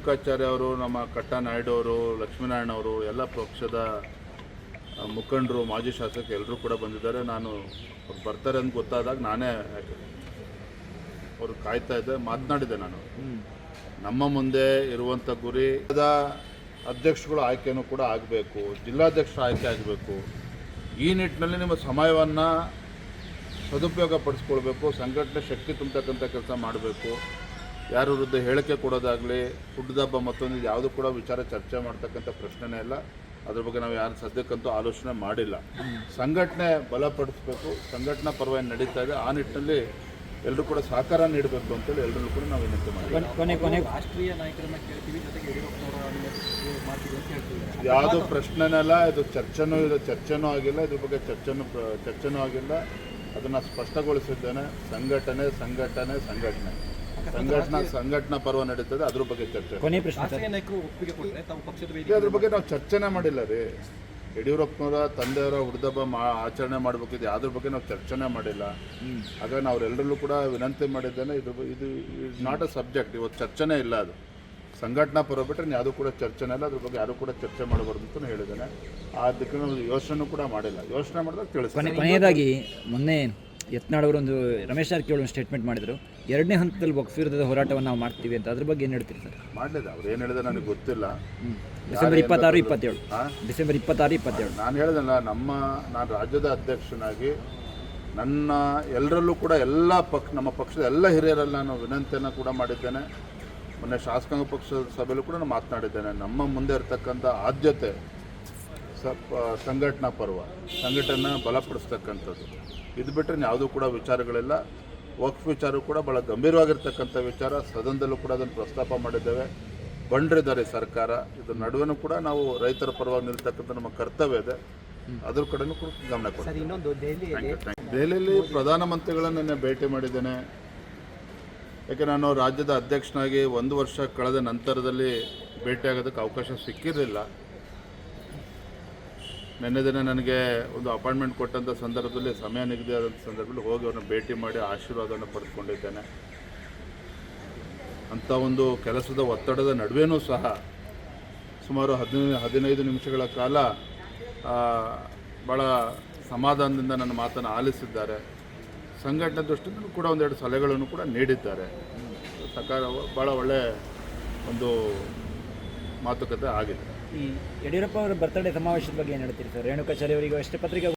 ರೇಣುಕಾಚಾರ್ಯ ಅವರು, ನಮ್ಮ ಕಟ್ಟನಾಯ್ಡು ಅವರು, ಲಕ್ಷ್ಮೀನಾರಾಯಣ ಅವರು, ಎಲ್ಲ ಪಕ್ಷದ ಮುಖಂಡರು, ಮಾಜಿ ಶಾಸಕರು ಎಲ್ಲರೂ ಕೂಡ ಬಂದಿದ್ದಾರೆ. ನಾನು ಅವ್ರು ಬರ್ತಾರೆ ಅಂತ ಗೊತ್ತಾದಾಗ ನಾನೇ ಅವ್ರು ಕಾಯ್ತಾ ಇದ್ದೆ, ಮಾತನಾಡಿದ್ದೆ. ನಾನು ನಮ್ಮ ಮುಂದೆ ಇರುವಂಥ ಗುರಿ ಅಧ್ಯಕ್ಷಗಳು ಆಯ್ಕೆಯೂ ಕೂಡ ಆಗಬೇಕು, ಜಿಲ್ಲಾಧ್ಯಕ್ಷರು ಆಯ್ಕೆ ಆಗಬೇಕು. ಈ ನಿಟ್ಟಿನಲ್ಲಿ ನಿಮ್ಮ ಸಮಯವನ್ನು ಸದುಪಯೋಗ ಪಡಿಸ್ಕೊಳ್ಬೇಕು, ಸಂಘಟನೆ ಶಕ್ತಿ ತುಂಬತಕ್ಕಂಥ ಕೆಲಸ ಮಾಡಬೇಕು. ಯಾರ ವಿರುದ್ಧ ಹೇಳಿಕೆ ಕೊಡೋದಾಗಲಿ, ಹುಟ್ಟಿದಬ್ಬ ಮತ್ತೊಂದು ಯಾವುದೂ ಕೂಡ ವಿಚಾರ ಚರ್ಚೆ ಮಾಡ್ತಕ್ಕಂಥ ಪ್ರಶ್ನೆನೇ ಇಲ್ಲ. ಅದ್ರ ಬಗ್ಗೆ ನಾವು ಯಾರು ಸದ್ಯಕ್ಕಂತೂ ಆಲೋಚನೆ ಮಾಡಿಲ್ಲ. ಸಂಘಟನೆ ಬಲಪಡಿಸಬೇಕು, ಸಂಘಟನಾ ಪರ್ವ ನಡೀತಾ ಇದೆ. ಆ ನಿಟ್ಟಿನಲ್ಲಿ ಎಲ್ಲರೂ ಕೂಡ ಸಹಕಾರ ನೀಡಬೇಕು ಅಂತೇಳಿ ಎಲ್ಲರೂ ಕೂಡ ನಾವು ವಿನಂತಿ ಮಾಡ್ತೀವಿ. ರಾಷ್ಟ್ರೀಯ ನಾಯಕರನ್ನ ಕೇಳ್ತೀವಿ, ಜೊತೆಗೆ ಯಡಿಯೂರಪ್ಪನವರ ಮಾಡ್ತೀವಿ ಅಂತ ಹೇಳ್ತೀವಿ. ಯಾವುದೋ ಪ್ರಶ್ನೆನಲ್ಲ, ಇದು ಚರ್ಚೆನೂ ಆಗಿಲ್ಲ, ಇದ್ರ ಬಗ್ಗೆ ಚರ್ಚೆನೂ ಆಗಿಲ್ಲ. ಅದನ್ನು ಸ್ಪಷ್ಟಗೊಳಿಸಿದ್ದೇನೆ. ಸಂಘಟನೆ ಸಂಘಟನಾ ಪರ್ವ ನಡೀತದೆ, ಅದ್ರ ಬಗ್ಗೆ ಚರ್ಚೆ. ರಾಷ್ಟ್ರೀಯ ನಾಯಕರು ಒಪ್ಪಿಗೆ ಕೊಟ್ಟರೆ ತಾವು ಪಕ್ಷದ ಅದ್ರ ಬಗ್ಗೆ ನಾವು ಚರ್ಚೆನೇ ಮಾಡಿಲ್ಲ ರೀ. ಯಡಿಯೂರಪ್ಪನವರ ತಂದೆಯವರ ಹುಟ್ಟಿದಬ್ಬ ಆಚರಣೆ ಮಾಡಬೇಕಿದೆ, ಅದ್ರ ಬಗ್ಗೆ ನಾವು ಚರ್ಚೆನೇ ಮಾಡಿಲ್ಲ. ಹಾಗಾಗಿ ನಾವು ಅವರೆಲ್ಲರಲ್ಲೂ ಕೂಡ ವಿನಂತಿ ಮಾಡಿದ್ದೇನೆ, ಇದು ಇಸ್ ನಾಟ್ ಅ ಸಬ್ಜೆಕ್ಟ್. ಇವತ್ತು ಚರ್ಚೆನೇ ಇಲ್ಲ. ಅದು ಸಂಘಟನಾ ಪರ್ವ ಬಿಟ್ಟರೆ ಯಾವುದೂ ಕೂಡ ಚರ್ಚೆನೇ ಇಲ್ಲ. ಅದ್ರ ಬಗ್ಗೆ ಯಾರೂ ಕೂಡ ಚರ್ಚೆ ಮಾಡಬಾರ್ದು ಅಂತ ಹೇಳಿದ್ದೇನೆ. ಆ ದಿಕ್ಕಿನ ಯೋಚನೆ ಕೂಡ ಮಾಡಿಲ್ಲ. ಯೋಚನೆ ಮಾಡಿದಾಗ ತಿಳಿಸ್ತೀನಿ. ಕೊನೆಯದಾಗಿ ಮೊನ್ನೆ ಯತ್ನಾಳ್ ಅವರು ಒಂದು ರಮೇಶ್ ಜಾರಕಿಹೊಳಿ ಒಂದು ಸ್ಟೇಟ್ಮೆಂಟ್ ಮಾಡಿದರು, 2ನೇ ಹಂತದಲ್ಲಿ ವಕ್ಫ್ ವಿರುದ್ಧದ ಹೋರಾಟವನ್ನು ನಾವು ಮಾಡ್ತೀವಿ ಅಂತ. ಅದ್ರ ಬಗ್ಗೆ ಏನು ಹೇಳ್ತೀರಿ ಸರ್? ಮಾಡಲಿಲ್ಲ, ಅವ್ರು ಏನು ಹೇಳಿದ್ರೆ ನನಗೆ ಗೊತ್ತಿಲ್ಲ. ಡಿಸೆಂಬರ್ 26, 27 ನಾನು ಹೇಳಿದಲ್ಲ, ನಾನು ರಾಜ್ಯದ ಅಧ್ಯಕ್ಷನಾಗಿ ನನ್ನ ಎಲ್ಲರಲ್ಲೂ ಕೂಡ ನಮ್ಮ ಪಕ್ಷದ ಎಲ್ಲ ಹಿರಿಯರಲ್ಲಿ ನಾನು ವಿನಂತಿಯನ್ನು ಕೂಡ ಮಾಡಿದ್ದೇನೆ. ಮೊನ್ನೆ ಶಾಸಕಾಂಗ ಪಕ್ಷದ ಸಭೆಯಲ್ಲೂ ಕೂಡ ನಾನು ಮಾತನಾಡಿದ್ದೇನೆ. ನಮ್ಮ ಮುಂದೆ ಇರತಕ್ಕಂಥ ಆದ್ಯತೆ ಸಂಘಟನಾ ಪರ್ವ, ಸಂಘಟನೆ ಬಲಪಡಿಸ್ತಕ್ಕಂಥದ್ದು. ಇದು ಬಿಟ್ಟರೆ ಯಾವುದೂ ಕೂಡ ವಿಚಾರಗಳಿಲ್ಲ. ವಕ್ಫ್ ವಿಚಾರ ಕೂಡ ಭಾಳ ಗಂಭೀರವಾಗಿರ್ತಕ್ಕಂಥ ವಿಚಾರ. ಸದನದಲ್ಲೂ ಕೂಡ ಅದನ್ನು ಪ್ರಸ್ತಾಪ ಮಾಡಿದ್ದೇವೆ. ಬಂಡ್ರಿದ್ದಾರೆ ಸರ್ಕಾರ. ಇದ್ರ ನಡುವೆನೂ ಕೂಡ ನಾವು ರೈತರ ಪರವಾಗಿ ನಿಲ್ತಕ್ಕಂಥ ನಮ್ಮ ಕರ್ತವ್ಯ ಇದೆ. ಅದ್ರ ಕಡೆನೂ ಕೂಡ ಗಮನ ಕೊಡ್ತೀವಿ. ಇನ್ನೊಂದು ದೆಹಲಿಯಲ್ಲಿ ಪ್ರಧಾನಮಂತ್ರಿಗಳನ್ನು ನಿನ್ನೆ ಭೇಟಿ ಮಾಡಿದ್ದೇನೆ. ಯಾಕೆ ನಾನು ರಾಜ್ಯದ ಅಧ್ಯಕ್ಷನಾಗಿ 1 ವರ್ಷ ಕಳೆದ ನಂತರದಲ್ಲಿ ಭೇಟಿಯಾಗೋದಕ್ಕೆ ಅವಕಾಶ ಸಿಕ್ಕಿರಲಿಲ್ಲ. ನಿನ್ನೆ ದಿನ ನನಗೆ ಒಂದು ಅಪಾಯಿಂಟ್ಮೆಂಟ್ ಕೊಟ್ಟಂಥ ಸಂದರ್ಭದಲ್ಲಿ, ಸಮಯ ನಿಗದಿಯಾದಂಥ ಸಂದರ್ಭದಲ್ಲಿ ಹೋಗಿ ಅವ್ರನ್ನ ಭೇಟಿ ಮಾಡಿ ಆಶೀರ್ವಾದವನ್ನು ಪಡೆದುಕೊಂಡಿದ್ದೇನೆ. ಅಂಥ ಒಂದು ಕೆಲಸದ ಒತ್ತಡದ ನಡುವೆಯೂ ಸಹ ಸುಮಾರು 15 ನಿಮಿಷಗಳ ಕಾಲ ಭಾಳ ಸಮಾಧಾನದಿಂದ ನನ್ನ ಮಾತನ್ನು ಆಲಿಸಿದ್ದಾರೆ. ಸಂಘಟನೆ ದೃಷ್ಟಿಯಿಂದ ಕೂಡ ಒಂದೆರಡು ಸಲಹೆಗಳನ್ನು ಕೂಡ ನೀಡಿದ್ದಾರೆ. ಭಾಳ ಒಳ್ಳೆಯ ಒಂದು ಮಾತುಕತೆ ಆಗಿದೆ. ಈ ಯಡಿಯೂರಪ್ಪ ಅವರ ಬರ್ತಡೇ ಸಮಾವೇಶದ ಬಗ್ಗೆ ಏನು ಹೇಳ್ತೀರಿ ಸರ್? ರೇಣುಕಾಚಾರ್ಯ ಅವರಿಗೆ ಅಷ್ಟೇ ಪತ್ರಿಕೆ